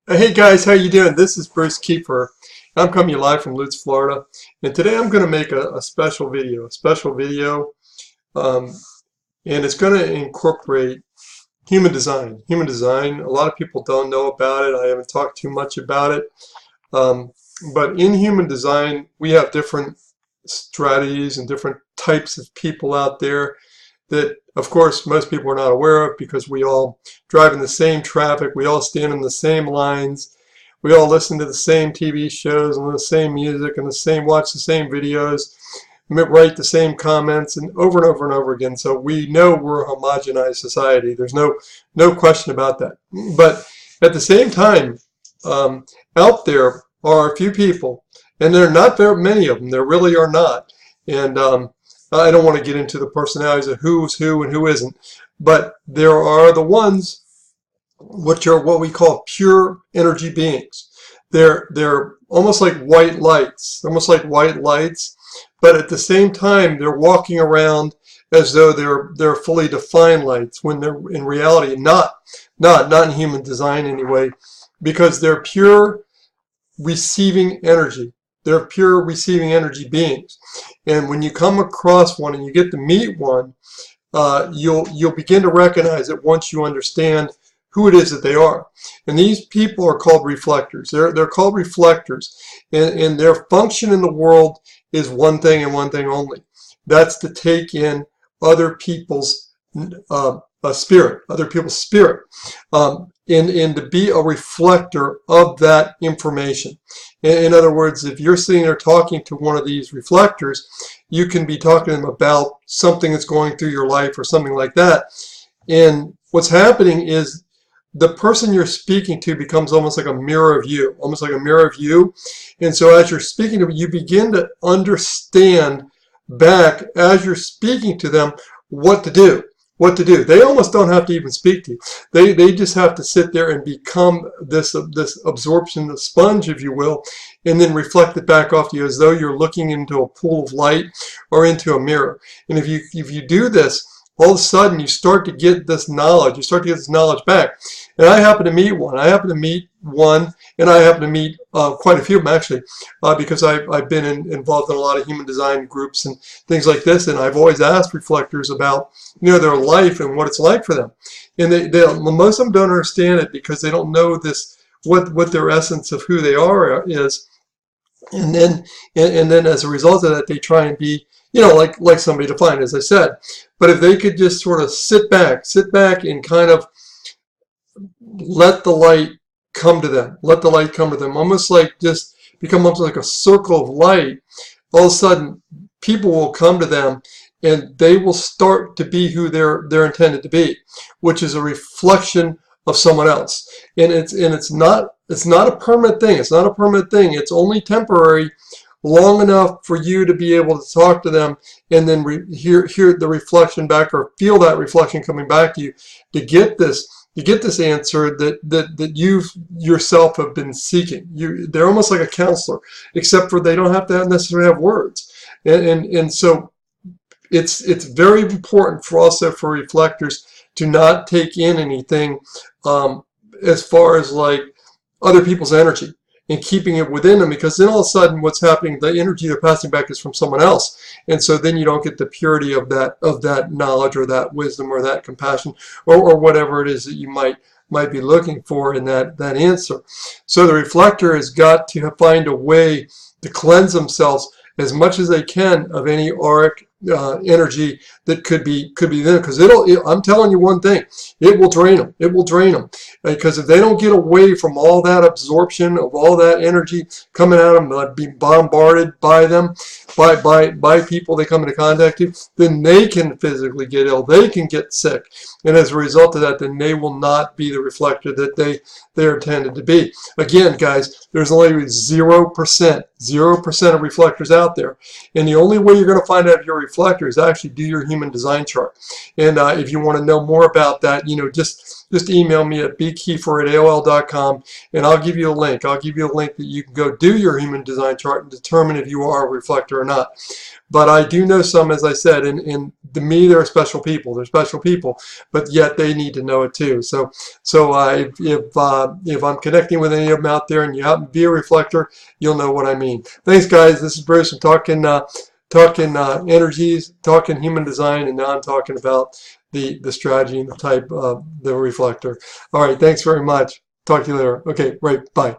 Hey guys, how you doing? This is Bruce Keiffer. I'm coming to you live from Lutz, Florida, and today I'm going to make a special video, um, and it's going to incorporate human design. Human design. A lot of people don't know about it. I haven't talked too much about it, um, but in human design, we have different strategies and different types of people out there that, of course, most people are not aware of because we all drive in the same traffic, we all stand in the same lines, we all listen to the same TV shows and the same music and watch the same videos, write the same comments and over and over again. So we know we're a homogenized society. There's no question about that. But at the same time, out there are a few people, and there are not very many of them. There really are not. And I don't want to get into the personalities of who's who and who isn't, but there are the ones which are what we call pure energy beings. They're almost like white lights, but at the same time they're walking around as though they're fully defined lights when they're in reality not in human design anyway, because they're pure receiving energy. They're pure receiving energy beings. And when you come across one and you get to meet one, you'll begin to recognize it once you understand who it is that they are. And these people are called reflectors. They're called reflectors. And their function in the world is one thing and one thing only. That's to take in other people's spirit, and to be a reflector of that information. In other words, if you're sitting there talking to one of these reflectors, you can be talking to them about something that's going through your life or something like that. And what's happening is the person you're speaking to becomes almost like a mirror of you, And so as you're speaking to them, you begin to understand back as you're speaking to them what to do. They almost don't have to even speak to you. They just have to sit there and become this absorption, the sponge, if you will, and then reflect it back off to you as though you're looking into a pool of light or into a mirror. And if you do this, all of a sudden you start to get this knowledge. You start to get this knowledge back. And I happen to meet one. And I happen to meet quite a few of them, actually, because I've been involved in a lot of human design groups and things like this, and I've always asked reflectors about their life and what it's like for them. And most of them don't understand it because they don't know what their essence of who they are is. And then as a result of that, they try and be like somebody defined, as I said. But if they could just sort of sit back and kind of let the light come to them, almost like just become almost like a circle of light, all of a sudden people will come to them and they will start to be who they're intended to be, which is a reflection of someone else. And it's not a permanent thing. It's only temporary, long enough for you to be able to talk to them and then hear the reflection back, or feel that reflection coming back to you, to get this answer that you yourself have been seeking. They're almost like a counselor, except for they don't have to necessarily have words. And so it's very important for reflectors to not take in anything as far as like other people's energy and keeping it within them, because then all of a sudden what's happening, the energy they're passing back is from someone else, and so then you don't get the purity of that knowledge or that wisdom or that compassion or whatever it is that you might be looking for in that answer. So the reflector has got to find a way to cleanse themselves as much as they can of any auric energy that could be there, because I'm telling you one thing, it will drain them, because if they don't get away from all that absorption of all that energy coming at them, be bombarded by them, by people they come into contact with, then they can physically get ill, they can get sick, and as a result of that, then they will not be the reflector that they're intended to be. Again, guys, there's only 0% of reflectors out there, and the only way you're going to find out if you're a reflector is actually do your human design chart. And if you want to know more about that, just email me at bkeiffer@aol.com, and I'll give you a link. I'll give you a link that you can go do your human design chart and determine if you are a reflector or not. But I do know some, as I said, and to me, they're special people. They're special people, but yet they need to know it too. So if I'm connecting with any of them out there and you happen to be a reflector, you'll know what I mean. Thanks, guys. This is Bruce. I'm talking energies, talking human design, and now I'm talking about the strategy and the type of the reflector. All right. Thanks very much. Talk to you later. Okay. Right. Bye.